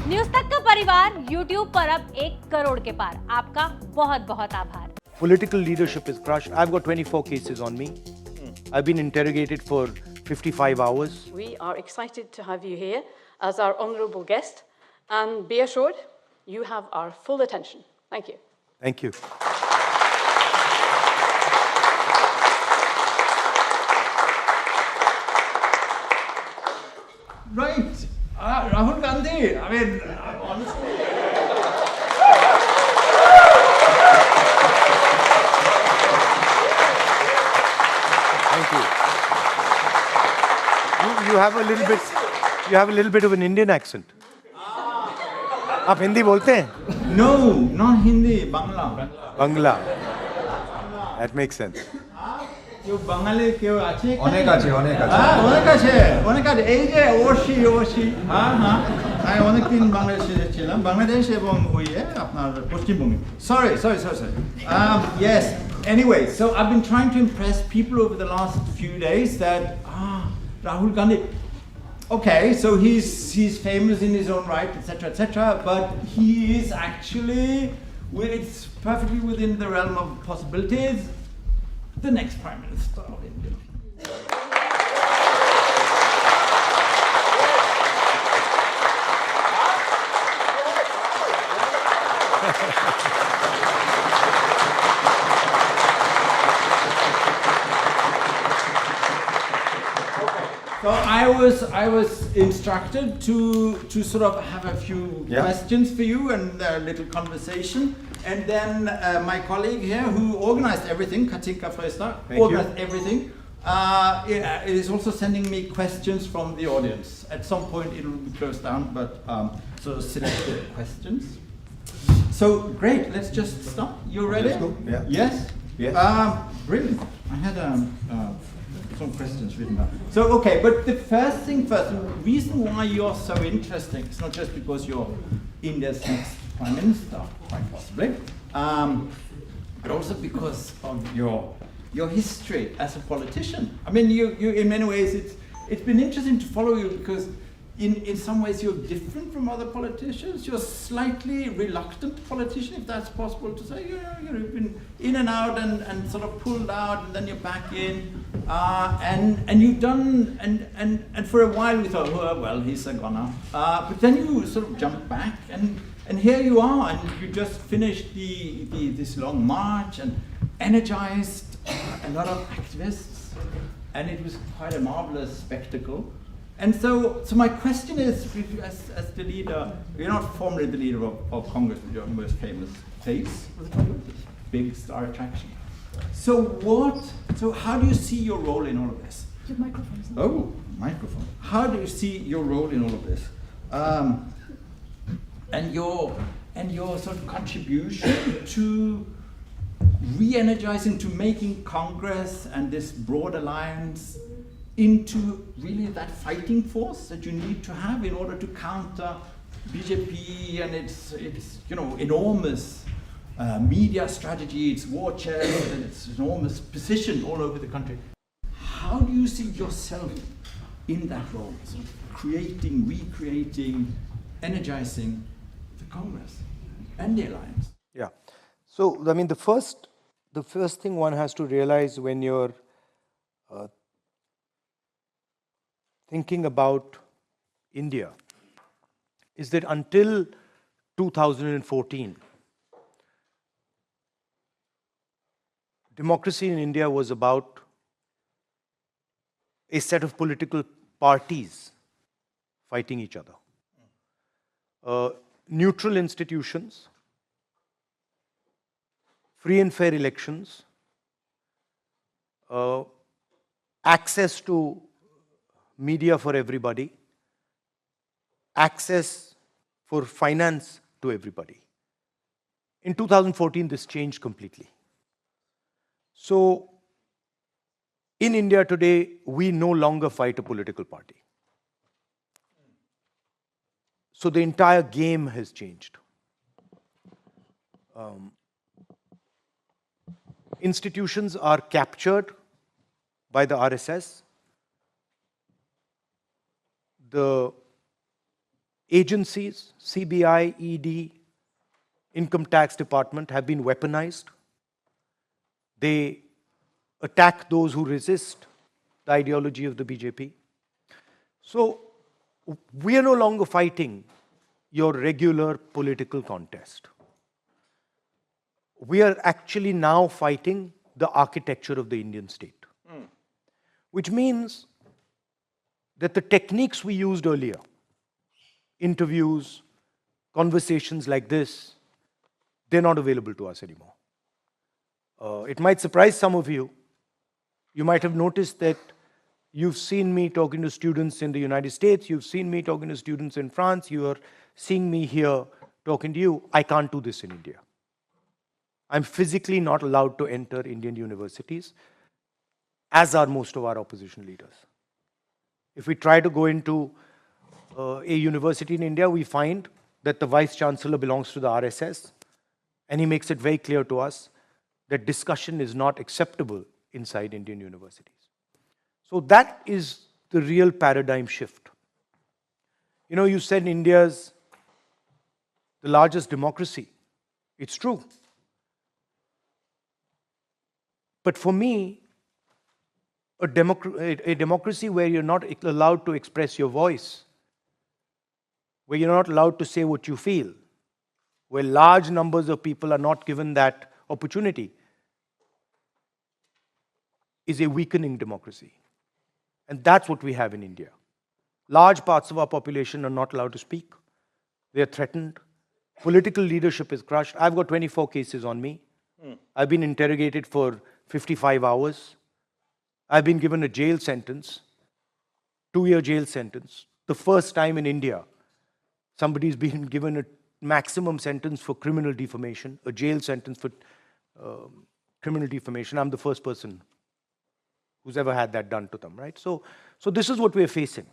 News तक का परिवार YouTube पर अब 1 करोड़ के पार। आपका बहुत बहुत आभार। Political leadership is crushed. I've got 24 cases on me. I've been interrogated for 55 hours. We are excited to have you here as our honourable guest, and be assured you have our full attention. Thank you. Thank you. Right. Rahul Gandhi. I mean, honestly. Thank you. You have a little bit. You have a little bit of an Indian accent. आप हिंदी बोलते हैं? No, not Hindi, Bangla. Bangla. That makes sense. কেউ বাঙালি কেউ আছে অনেক আছে অনেক আছে এই যে ওশি হ্যাঁ আমি অনেকদিন বাংলাদেশে ছিলাম বাংলাদেশ এবং আপনার পশ্চিমবঙ্গে sorry yes anyway so I've been trying to impress people over the last few days that Rahul Gandhi okay so he's famous in his own right etc but he is actually it's perfectly within the realm of possibilities the next Prime Minister of India. So I was instructed to sort of have a few questions for you and a little conversation. And then my colleague here who organized everything, Katinka Fresta, organized everything, is also sending me questions from the audience. At some point it will be closed down, but so selected questions. So great, let's just start. You ready? Let's go. Yeah. Yes? Yes. Brilliant. I had some questions written down. So okay, but the first thing first, the reason why you're so interesting, it's not just because you're India's next Prime Minister, quite possibly, but also because of your history as a politician. I mean, you in many ways it's been interesting to follow you because in some ways you're different from other politicians. You're slightly reluctant politician, if that's possible to say. You've been in and out and sort of pulled out, and then you're back in, and you've done and for a while we thought, oh, well, he's a goner, but then you sort of jump back and here you are, and you just finished this long march and energized a lot of activists, and it was quite a marvelous spectacle. And so my question is, as the leader, you're not formally the leader of Congress, but you're the most famous face of the Congress, big star attraction. So how do you see your role in all of this? Your microphone. Oh, microphone. How do you see your role in all of this? And your sort of contribution to re-energizing, to making Congress and this broad alliance into really that fighting force that you need to have in order to counter BJP and its enormous media strategy, its war chest, and its enormous position all over the country. How do you see yourself in that role, sort of creating, recreating, energizing the Congress and the alliance? Yeah. So, I mean, the first thing one has to realize when you're thinking about India is that until 2014, democracy in India was about a set of political parties fighting each other. Neutral institutions, free and fair elections, access to media for everybody, access for finance to everybody. In 2014, this changed completely. So, in India today, we no longer fight a political party. So the entire game has changed. Institutions are captured by the RSS. The agencies, CBI, ED, Income Tax Department have been weaponized. They attack those who resist the ideology of the BJP. So we are no longer fighting your regular political contest. We are actually now fighting the architecture of the Indian state, which means that the techniques we used earlier, interviews, conversations like this, they're not available to us anymore. It might surprise some of you. You might have noticed that you've seen me talking to students in the United States, you've seen me talking to students in France, you are seeing me here talking to you. I can't do this in India. I'm physically not allowed to enter Indian universities, as are most of our opposition leaders. If we try to go into a university in India, we find that the Vice Chancellor belongs to the RSS, and he makes it very clear to us that discussion is not acceptable inside Indian universities. So that is the real paradigm shift. You know, you said India's the largest democracy. It's true. But for me, a democracy where you're not allowed to express your voice, where you're not allowed to say what you feel, where large numbers of people are not given that opportunity, is a weakening democracy. And that's what we have in India. Large parts of our population are not allowed to speak. They are threatened. Political leadership is crushed. I've got 24 cases on me. I've been interrogated for 55 hours. I've been given a jail sentence, 2-year jail sentence. The first time in India, somebody's been given a maximum sentence for criminal defamation, a jail sentence for criminal defamation. I'm the first person who's ever had that done to them, right? So this is what we're facing.